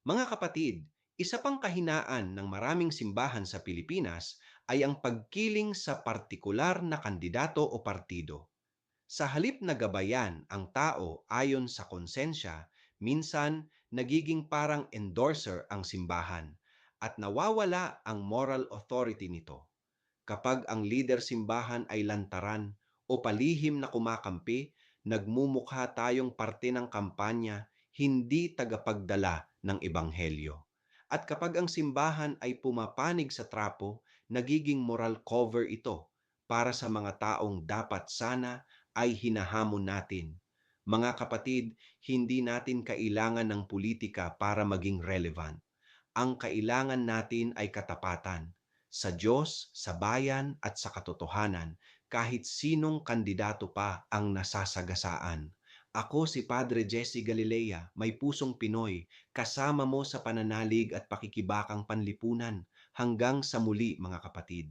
Mga kapatid, isa pang kahinaan ng maraming simbahan sa Pilipinas ay ang pagkiling sa partikular na kandidato o partido. Sa halip na gabayan ang tao ayon sa konsensya, minsan nagiging parang endorser ang simbahan at nawawala ang moral authority nito. Kapag ang leader simbahan ay lantaran o palihim na kumakampi, nagmumukha tayong parte ng kampanya, hindi tagapagdala ng ebanghelyo. At kapag ang simbahan ay pumapanig sa trapo, nagiging moral cover ito para sa mga taong dapat sana ay hinahamon natin. Mga kapatid, hindi natin kailangan ng politika para maging relevant. Ang kailangan natin ay katapatan sa Diyos, sa bayan at sa katotohanan kahit sinong kandidato pa ang nasasagasaan. Ako si Padre Jesse Galilea, may pusong Pinoy, kasama mo sa pananalig at pakikibakang panlipunan. Hanggang sa muli mga kapatid.